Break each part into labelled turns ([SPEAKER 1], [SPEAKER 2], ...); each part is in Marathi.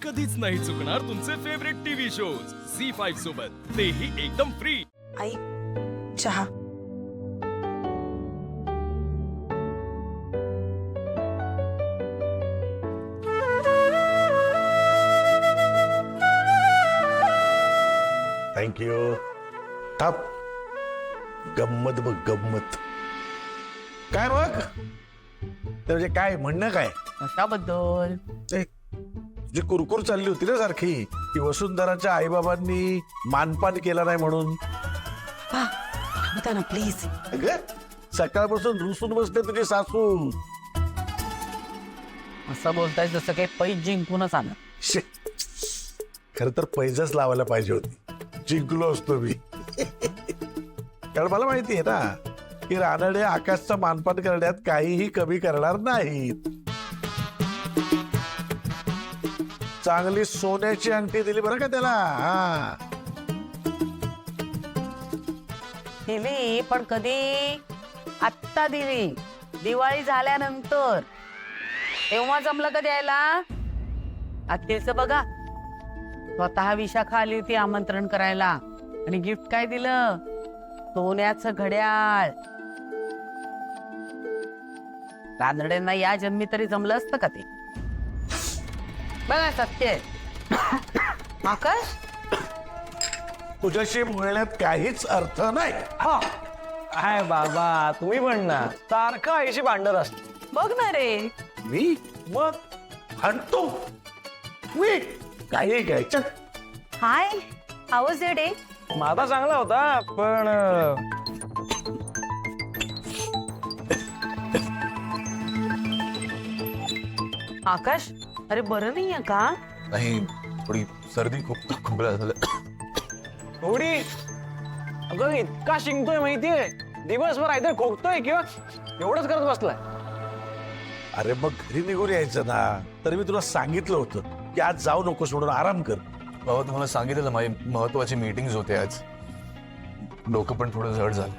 [SPEAKER 1] कधीच नाही चुकणार तुमचे फेवरेट टीव्ही शोज झी5 सोबत, तेही एकदम फ्री।
[SPEAKER 2] आई चहा।
[SPEAKER 3] थँक्यू। थांब, गंमत बघ गंमत। काय मग ते म्हणजे काय म्हणणं काय?
[SPEAKER 4] कशाबद्दल?
[SPEAKER 3] ए, जी कुरकुर चालली होती ना सारखी, की वसुंधराच्या आईबाबांनी मानपान केला नाही म्हणून।
[SPEAKER 2] थांबता ना प्लीज।
[SPEAKER 3] अगं, सकाळपासून रुसून बसते तुझी सासू।
[SPEAKER 4] असं बोलताय जसं काही पैज जिंकूनच आलं।
[SPEAKER 3] शे, खरं तर पैजच लावायला पाहिजे होती, जिंकलो असतो मी। कारण मला माहिती आहे ना की रानडे आकाशचा मानपान करण्यात काहीही कमी करणार नाहीत। चांगली सोन्याची अंगठी दिली बरं का त्याला। हा,
[SPEAKER 4] दिली, पण कधी? आत्ता दिली, दिवाळी झाल्यानंतर। तेव्हा जमलं का द्यायला? अखेरचं बघा, स्वतः विशाखा आली होती आमंत्रण करायला, आणि गिफ्ट काय दिलं? सोन्याचं घड्याळ। रानड्यांना या जन्मी तरी जमलं असतं का ते? बघा सत्य आकाश,
[SPEAKER 3] तुझ्याशी बोलण्यात काहीच अर्थ नाही।
[SPEAKER 5] हाय बाबा, तुम्ही पण ना सारखं आईशी भांडत असत।
[SPEAKER 4] बघ ना रे।
[SPEAKER 3] मी
[SPEAKER 5] मग
[SPEAKER 3] हटतो, मी काही काय चल।
[SPEAKER 4] हाय, हाऊ वाज युअर डे?
[SPEAKER 5] माझा चांगला होता, पण
[SPEAKER 4] आकाश, अरे बरं नाहीये का?
[SPEAKER 6] नाही, थोडी सर्दी खूप खोकला झालं।
[SPEAKER 5] थोडी अगं इतका शिंकतोय माहितीये, दिवसभर काहीतरी खोकतोय किंवा एवढंच करत बसलाय।
[SPEAKER 3] अरे मग घरी निघून यायचं ना, तर मी तुला सांगितलं होतं की आज जाऊ नकोस म्हणून आराम कर।
[SPEAKER 6] बाबा तुम्हाला सांगितलं माझी महत्वाची मीटिंग्स होते आज, डोकं पण थोडं जड झालं।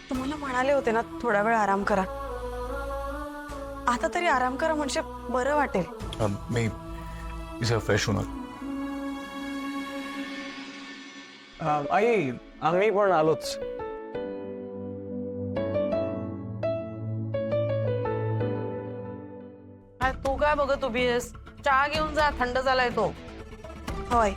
[SPEAKER 2] तुम्हाला म्हणाले होते ना थोडा वेळ आराम करा, आता तरी आराम करा म्हणजे बरं वाटेल।
[SPEAKER 6] मी फ्रेश होणार।
[SPEAKER 5] आई, आम्ही पण आलोच।
[SPEAKER 4] तू काय बघत उभी आहेस? चहा घेऊन जा, थंड झालाय तो।
[SPEAKER 2] होय,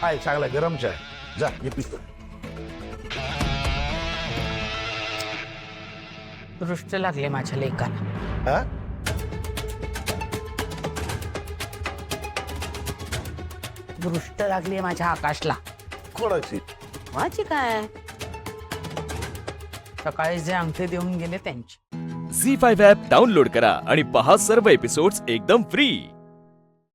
[SPEAKER 3] आहे चांगला गरम चाय, जा ये पितो।
[SPEAKER 4] दृष्ट लागले माझ्या लेकाला।
[SPEAKER 3] हा,
[SPEAKER 4] दृष्ट लागली माझ्या आकाशला।
[SPEAKER 3] कोणाची?
[SPEAKER 4] माझी काय, सकाळी जे अंगठी देऊन गेले त्यांची।
[SPEAKER 1] झी5 ॲप डाउनलोड करा आणि पहा सर्व एपिसोड्स एकदम फ्री।